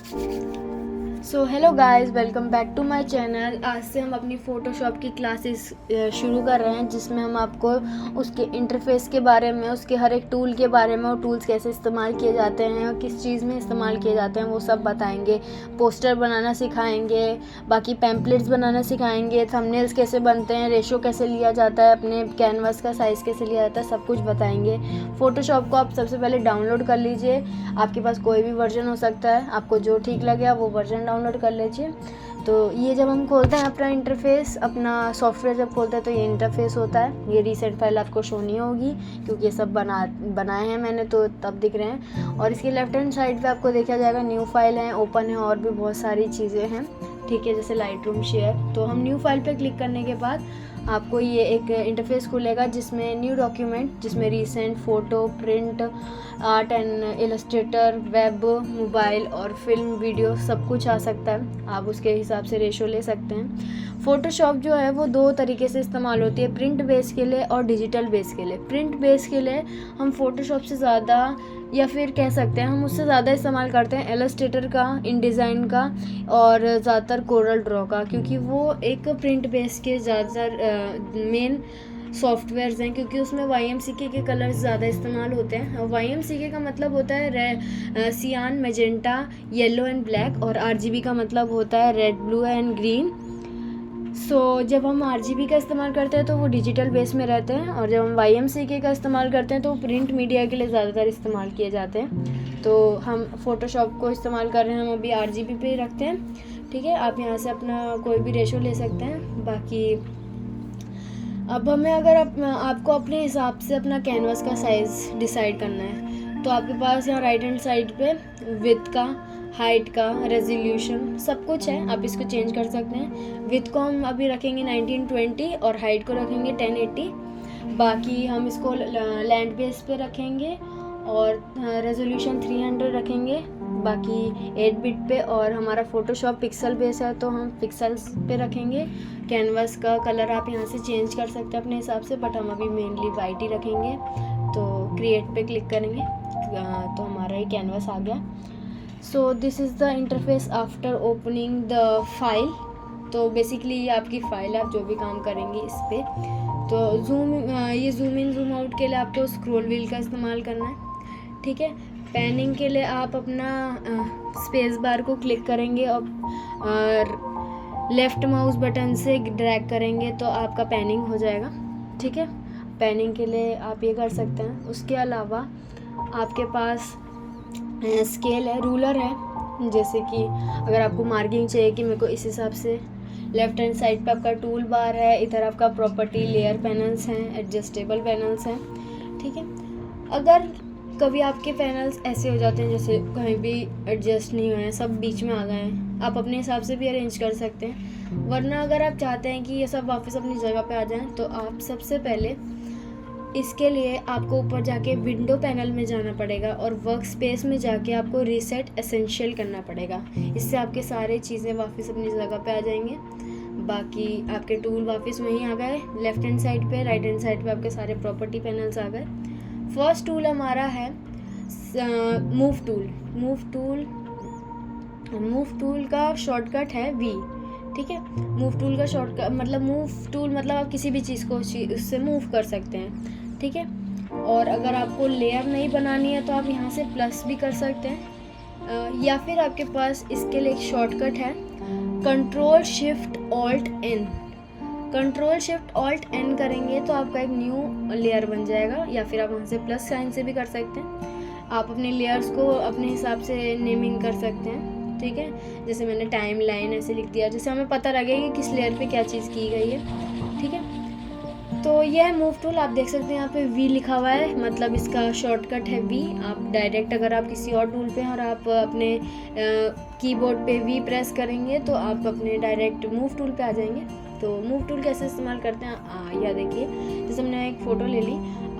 So hello guys, welcome back to my channel. आज से हम अपनी फ़ोटोशॉप की क्लासेस शुरू कर रहे हैं, जिसमें हम आपको उसके इंटरफेस के बारे में, उसके हर एक टूल के बारे में और टूल्स कैसे इस्तेमाल किए जाते हैं और किस चीज़ में इस्तेमाल किए जाते हैं वो सब बताएंगे। पोस्टर बनाना सिखाएंगे, बाकी पैम्पलेट्स बनाना सिखाएंगे, थंबनेल्स कैसे बनते हैं, रेशो कैसे लिया जाता है, अपने कैनवास का साइज़ कैसे लिया जाता है, सब कुछ बताएंगे। फ़ोटोशॉप को आप सबसे पहले डाउनलोड कर लीजिए। आपके पास कोई भी वर्जन हो सकता है, आपको जो ठीक लगे आप वो वर्जन डाउनलोड कर लीजिए। तो ये जब हम खोलते हैं अपना इंटरफेस, अपना सॉफ्टवेयर जब खोलते हैं तो ये इंटरफेस होता है। ये रीसेंट फाइल आपको शो नहीं होगी क्योंकि ये सब बनाए हैं मैंने, तो तब दिख रहे हैं। और इसके लेफ्ट हैंड साइड पे आपको देखा जाएगा न्यू फाइल है, ओपन है और भी बहुत सारी चीज़ें हैं, ठीक है, जैसे लाइट रूम शेयर। तो हम न्यू फाइल पे क्लिक करने के बाद आपको ये एक इंटरफेस खुलेगा जिसमें न्यू डॉक्यूमेंट, जिसमें recent, photo, print, art and Illustrator, web, mobile और फिल्म, वीडियो सब कुछ आ सकता है। आप उसके हिसाब से रेशो ले सकते हैं। फ़ोटोशॉप जो है वो दो तरीके से इस्तेमाल होती है, प्रिंट बेस के लिए और डिजिटल बेस के लिए। प्रिंट बेस के लिए हम फ़ोटोशॉप से ज़्यादा, या फिर कह सकते हैं हम उससे ज़्यादा इस्तेमाल करते हैं इलस्ट्रेटर का, इनडिज़ाइन का और ज़्यादातर कोरल ड्रॉ का, क्योंकि वो एक प्रिंट बेस के ज़्यादातर मेन सॉफ्टवेयर्स हैं, क्योंकि उसमें YMCA के कलर्स ज़्यादा इस्तेमाल होते हैं। YMCA का मतलब होता है सियान, मैजेंटा, येलो एंड ब्लैक, और RGB का मतलब होता है रेड, ब्लू एंड ग्रीन। जब हम RGB का इस्तेमाल करते हैं तो वो डिजिटल बेस में रहते हैं, और जब हम YMCA का इस्तेमाल करते हैं तो वो प्रिंट मीडिया के लिए ज़्यादातर इस्तेमाल किए जाते हैं। तो हम फ़ोटोशॉप को इस्तेमाल कर रहे हैं, हम अभी RGB पे ही रखते हैं, ठीक है। आप यहाँ से अपना कोई भी रेशो ले सकते हैं। बाकी अब हमें अगर आपको अपने हिसाब से अपना कैनवास का साइज़ डिसाइड करना है तो आपके पास यहाँ राइट हैंड साइड पे विड्थ का, हाइट का, रेजोल्यूशन सब कुछ है, आप इसको चेंज कर सकते हैं। विड्थ को हम अभी रखेंगे 1920 और हाइट को रखेंगे 1080। बाकी हम इसको लैंड बेस पे रखेंगे और रेजोल्यूशन 300 रखेंगे, बाकी 8 बिट पे। और हमारा फ़ोटोशॉप पिक्सल बेस है तो हम पिक्सल्स पे रखेंगे। कैनवास का कलर आप यहाँ से चेंज कर सकते हैं अपने हिसाब से, बट हम अभी मेनली वाइट ही रखेंगे। तो क्रिएट पे क्लिक करेंगे तो हमारा ये कैनवास आ गया। So this is the interface after opening the file. तो बेसिकली ये आपकी फ़ाइल है, आप जो भी काम करेंगे इस पर। तो ये जूम इन जूम आउट के लिए आपको स्क्रॉल व्हील का इस्तेमाल करना है, ठीक है। पैनिंग के लिए आप अपना स्पेस बार को क्लिक करेंगे और लेफ़्ट माउस बटन से ड्रैग करेंगे तो आपका पैनिंग हो जाएगा, ठीक है। पैनिंग के लिए आप ये कर सकते हैं। उसके अलावा आपके पास स्केल है, रूलर है, जैसे कि अगर आपको मार्किंग चाहिए कि मेरे को इस हिसाब से। लेफ़्ट हैंड साइड पे आपका टूल बार है, इधर आपका प्रॉपर्टी, लेयर पैनल्स हैं, एडजस्टेबल पैनल्स हैं, ठीक है। अगर कभी आपके पैनल्स ऐसे हो जाते हैं जैसे कहीं भी एडजस्ट नहीं हुए हैं, सब बीच में आ गए हैं, आप अपने हिसाब से भी अरेंज कर सकते हैं। वरना अगर आप चाहते हैं कि ये सब वापस अपनी जगह पे आ जाएं तो आप सबसे पहले इसके लिए आपको ऊपर जाके विंडो पैनल में जाना पड़ेगा और वर्क स्पेस में जाके आपको रीसेट एसेंशियल करना पड़ेगा। इससे आपके सारे चीज़ें वापस अपनी जगह पे आ जाएंगे। बाकी आपके टूल वापस वहीं आ गए, लेफ़्ट हैंड साइड पे, राइट हैंड साइड पे आपके सारे प्रॉपर्टी पैनल्स आ गए। फर्स्ट टूल हमारा है मूव टूल। मूव टूल का शॉर्टकट है V, ठीक है। मूव टूल का शॉर्टकट मतलब, मूव टूल मतलब आप किसी भी चीज़ को उससे मूव कर सकते हैं, ठीक है। और अगर आपको लेयर नहीं बनानी है तो आप यहाँ से प्लस भी कर सकते हैं, या फिर आपके पास इसके लिए एक शॉर्टकट है control shift alt N। Control shift alt N करेंगे तो आपका एक न्यू लेयर बन जाएगा, या फिर आप वहाँ से प्लस साइन से भी कर सकते हैं। आप अपने लेयर्स को अपने हिसाब से नेमिंग कर सकते हैं, ठीक है। जैसे मैंने टाइम लाइन ऐसे लिख दिया, जैसे हमें पता लगे कि किस लेयर पे क्या चीज़ की गई है, ठीक है। तो ये है मूव टूल। आप देख सकते हैं यहाँ पे V लिखा हुआ है, मतलब इसका शॉर्टकट है V। आप डायरेक्ट अगर आप किसी और टूल पे हैं और आप अपने कीबोर्ड पे V प्रेस करेंगे तो आप अपने डायरेक्ट मूव टूल पे आ जाएंगे। तो मूव टूल कैसे इस्तेमाल करते हैं, या देखिए, जैसे हमने एक फ़ोटो ले ली,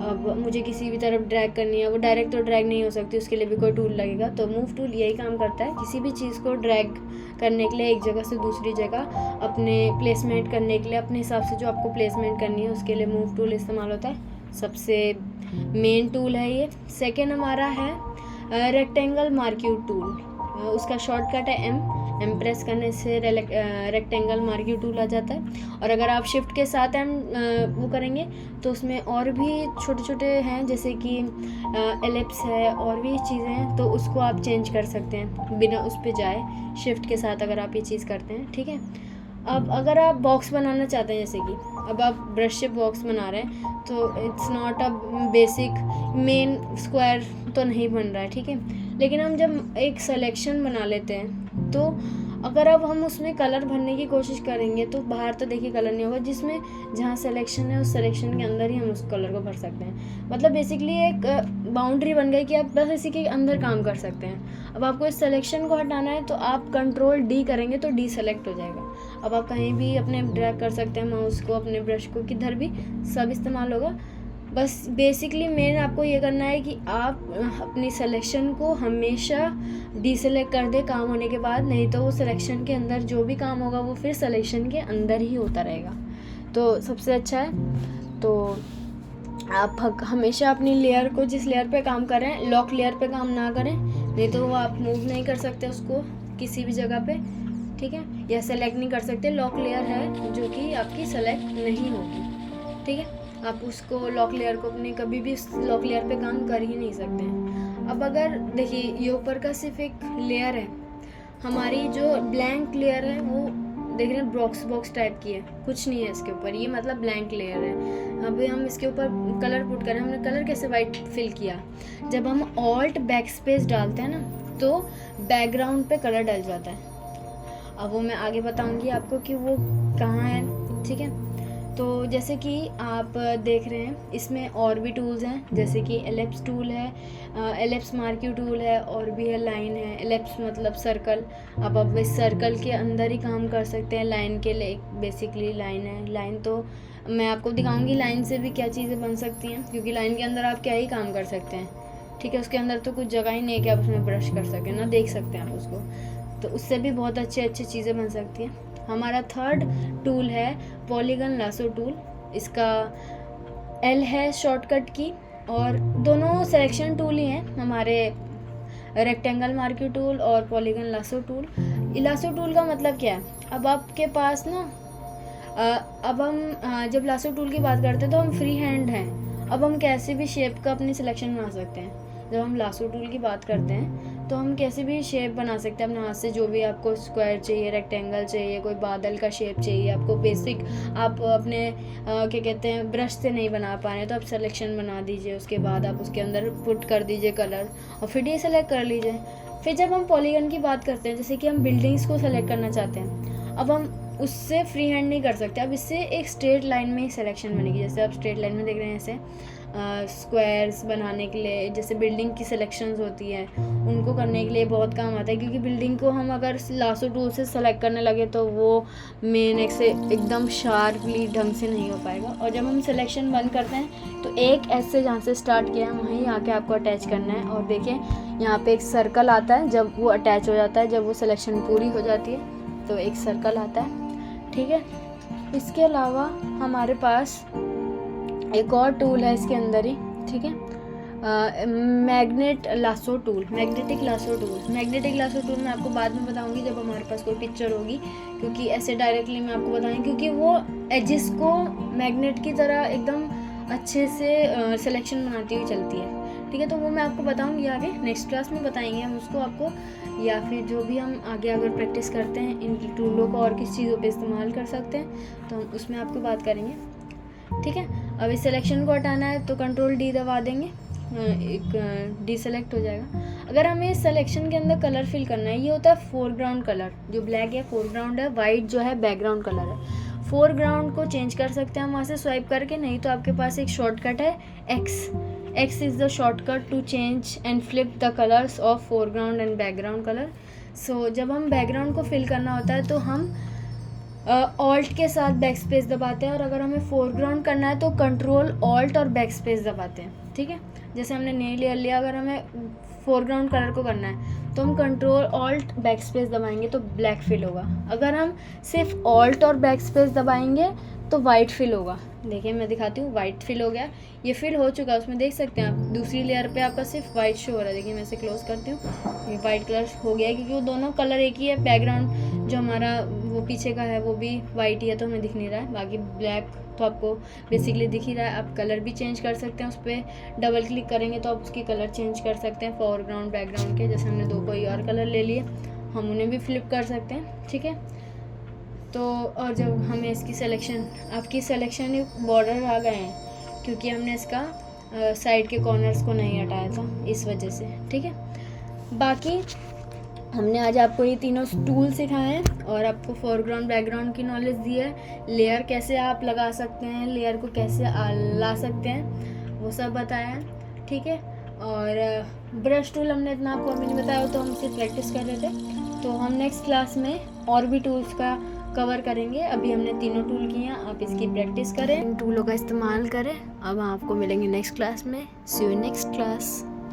अब मुझे किसी भी तरफ ड्रैग करनी है, वो डायरेक्ट तो ड्रैग नहीं हो सकती, उसके लिए भी कोई टूल लगेगा। तो मूव टूल यही काम करता है, किसी भी चीज़ को ड्रैग करने के लिए एक जगह से दूसरी जगह अपने प्लेसमेंट करने के लिए, अपने हिसाब से जो आपको प्लेसमेंट करनी है उसके लिए मूव टूल इस्तेमाल होता है। सबसे मेन टूल है ये। सेकेंड हमारा है रेक्टेंगल मार्क्यू टूल। उसका शॉर्टकट है एम प्रेस करने से रेक्टेंगल मार्क्यू टूल आ जाता है। और अगर आप शिफ्ट के साथ एम वो करेंगे तो उसमें और भी छोटे छोटे हैं, जैसे कि एलिप्स है और भी चीज़ें हैं, तो उसको आप चेंज कर सकते हैं बिना उस पर जाए, शिफ्ट के साथ अगर आप ये चीज़ करते हैं। ठीक है, अब अगर आप बॉक्स बनाना चाहते हैं, जैसे कि अब आप ब्रश से बॉक्स बना रहे हैं, तो it's not a basic main square तो नहीं बन रहा है। ठीक है, लेकिन हम जब एक सिलेक्शन बना लेते हैं, तो अगर अब हम उसमें कलर भरने की कोशिश करेंगे तो बाहर तो देखिए कलर नहीं होगा, जिसमें जहाँ सिलेक्शन है उस सिलेक्शन के अंदर ही हम उस कलर को भर सकते हैं। मतलब बेसिकली एक बाउंड्री बन गई कि आप बस इसी के अंदर काम कर सकते हैं। अब आपको इस सिलेक्शन को हटाना है तो आप कंट्रोल डी करेंगे तो डी सेलेक्ट हो जाएगा। अब आप कहीं भी अपने ड्रैग कर सकते हैं माउस को, अपने ब्रश को, किधर भी सब इस्तेमाल होगा। बस बेसिकली मेन आपको ये करना है कि आप अपनी सिलेक्शन को हमेशा डीसेलेक्ट कर दे काम होने के बाद, नहीं तो वो सिलेक्शन के अंदर जो भी काम होगा वो फिर सिलेक्शन के अंदर ही होता रहेगा। तो सबसे अच्छा है तो आप हमेशा अपनी लेयर को, जिस लेयर पे काम कर रहे हैं, लॉक लेयर पे काम ना करें, नहीं तो वो आप मूव नहीं कर सकते उसको किसी भी जगह पे। ठीक है, या सेलेक्ट नहीं कर सकते। लॉक लेयर है जो कि आपकी सेलेक्ट नहीं होगी। ठीक है, आप उसको लॉक लेयर को अपने कभी भी लॉक लेयर पे काम कर ही नहीं सकते हैं। अब अगर देखिए ये ऊपर का सिर्फ एक लेयर है, हमारी जो ब्लैंक लेयर है वो देख रहे हैं बॉक्स टाइप की है, कुछ नहीं है इसके ऊपर, ये मतलब ब्लैंक लेयर है। अभी हम इसके ऊपर कलर पुट करें, हमने कलर कैसे वाइट फिल किया, जब हम ऑल्ट बैक स्पेस डालते हैं ना तो बैकग्राउंड पे कलर डल जाता है। अब वो मैं आगे बताऊंगी आपको कि वो कहाँ है। ठीक है, तो जैसे कि आप देख रहे हैं इसमें और भी टूल्स हैं, जैसे कि एलिप्स टूल है, एलिप्स मार्क्यू टूल है, और भी है लाइन है। एलिप्स मतलब सर्कल, अब इस सर्कल के अंदर ही काम कर सकते हैं। लाइन के लिए बेसिकली लाइन है, लाइन तो मैं आपको दिखाऊंगी लाइन से भी क्या चीज़ें बन सकती हैं, क्योंकि लाइन के अंदर आप क्या ही काम कर सकते हैं। ठीक है, उसके अंदर तो कुछ जगह ही नहीं है कि आप उसमें ब्रश कर सकें ना, देख सकते हैं आप उसको, तो उससे भी बहुत अच्छी चीज़ें बन सकती हैं। हमारा थर्ड टूल है पॉलीगन लासो टूल, इसका एल है शॉर्टकट की, और दोनों सिलेक्शन टूल ही हैं हमारे, रेक्टेंगल मार्क्यू टूल और polygon lasso tool. Lasso tool का मतलब क्या है, अब आपके पास ना अब हम जब लासो टूल की बात करते हैं तो हम फ्री हैंड हैं, अब हम कैसे भी शेप का अपनी सिलेक्शन बना सकते हैं। जब हम लासो टूल की बात करते हैं तो हम कैसे भी शेप बना सकते हैं अपने हाथ से, जो भी आपको स्क्वायर चाहिए, रेक्टेंगल चाहिए, कोई बादल का शेप चाहिए आपको, बेसिक आप अपने क्या कहते हैं ब्रश से नहीं बना पा रहे हैं तो आप सिलेक्शन बना दीजिए, उसके बाद आप उसके अंदर पुट कर दीजिए कलर और फिर ये सेलेक्ट कर लीजिए। फिर जब हम पॉलीगन की बात करते हैं, जैसे कि हम बिल्डिंग्स को सेलेक्ट करना चाहते हैं, अब हम उससे फ्री हैंड नहीं कर सकते, अब इससे एक स्ट्रेट लाइन में ही सिलेक्शन बनेगी। जैसे आप स्ट्रेट लाइन में देख रहे हैं, ऐसे स्क्वायर्स बनाने के लिए, जैसे बिल्डिंग की सिलेक्शंस होती है उनको करने के लिए बहुत काम आता है, क्योंकि बिल्डिंग को हम अगर लासो टूल से सेलेक्ट करने लगे तो वो मेन एक से एकदम शार्पली ढंग से नहीं हो पाएगा। और जब हम सिलेक्शन बंद करते हैं तो एक ऐसे जहाँ से स्टार्ट किया है वहीं आके आपको अटैच करना है, और देखिए यहाँ पे एक सर्कल आता है, जब वो अटैच हो जाता है, जब वो सिलेक्शन पूरी हो जाती है तो एक सर्कल आता है। ठीक है, इसके अलावा हमारे पास एक और टूल है इसके अंदर ही। ठीक है, मैग्नेटिक लासो टूल मैं आपको बाद में बताऊंगी जब हमारे पास कोई पिक्चर होगी, क्योंकि ऐसे डायरेक्टली मैं आपको बताऊंगी, क्योंकि वो एजिस को मैग्नेट की तरह एकदम अच्छे से सिलेक्शन बनाती हुई चलती है। ठीक है, तो वो मैं आपको बताऊंगी आगे, नेक्स्ट क्लास में बताएंगे हम उसको आपको, या फिर जो भी हम आगे अगर प्रैक्टिस करते हैं इन टूलों को और किस चीज़ों पे इस्तेमाल कर सकते हैं तो हम उसमें आपको बात करेंगे। ठीक है, अब इस सिलेक्शन को हटाना है तो कंट्रोल डी दबा देंगे, एक डी सेलेक्ट हो जाएगा। अगर हमें इस सिलेक्शन के अंदर कलर फिल करना है, ये होता है फोरग्राउंड कलर, जो ब्लैक है फोरग्राउंड है, वाइट जो है बैकग्राउंड कलर है। फोरग्राउंड को चेंज कर सकते हैं हम वहाँ से स्वाइप करके, नहीं तो आपके पास एक शॉर्टकट है X is the shortcut to change and flip the colours of foreground and background colour. So जब हम बैकग्राउंड को फिल करना होता है तो हम ऑल्ट के साथ बैक स्पेस दबाते हैं, और अगर हमें फोरग्राउंड करना है तो कंट्रोल ऑल्ट और बैक स्पेस दबाते हैं। ठीक है, जैसे हमने नई लेयर लिया, अगर हमें फोरग्राउंड कलर को करना है तो हम कंट्रोल ऑल्ट बैक स्पेस दबाएंगे तो ब्लैक फिल होगा। अगर हम सिर्फ ऑल्ट और बैक स्पेस दबाएंगे तो वाइट फिल होगा। देखिए मैं दिखाती हूँ, वाइट फिल हो गया, ये फिल हो चुका है उसमें, देख सकते हैं आप। दूसरी लेयर पे आपका सिर्फ वाइट शो हो रहा है। देखिए मैं इसे क्लोज करती हूँ, ये वाइट कलर हो गया है क्योंकि वो दोनों कलर एक ही है। बैकग्राउंड जो हमारा वो पीछे का है वो भी वाइट ही है, तो हमें दिख नहीं रहा है। बाकी ब्लैक तो आपको बेसिकली दिख ही रहा है। आप कलर भी चेंज कर सकते हैं, उस पर डबल क्लिक करेंगे तो आप उसकी कलर चेंज कर सकते हैं फोरग्राउंड बैकग्राउंड के। जैसे हमने 2 कोई और कलर ले लिए, हम उन्हें भी फ्लिप कर सकते हैं, ठीक है। तो और जब हमें इसकी सिलेक्शन, आपकी सिलेक्शन बॉर्डर आ गए हैं क्योंकि हमने इसका साइड के कॉर्नर्स को नहीं हटाया था, इस वजह से, ठीक है। बाकी हमने आज आपको ये तीनों टूल सिखाए हैं और आपको फोरग्राउंड बैकग्राउंड की नॉलेज दी है। लेयर कैसे आप लगा सकते हैं, लेयर को कैसे ला सकते हैं, वो सब बताया है, ठीक है। और ब्रश टूल हमने इतना आपको अभी नहीं बताया, तो हम इसे प्रैक्टिस कर रहे थे। तो हम नेक्स्ट क्लास में और भी टूल्स का कवर करेंगे। अभी हमने तीनों टूल किए हैं, आप इसकी प्रैक्टिस करें, इन टूलों का इस्तेमाल करें। अब आपको मिलेंगे नेक्स्ट क्लास में। सी यू नेक्स्ट क्लास।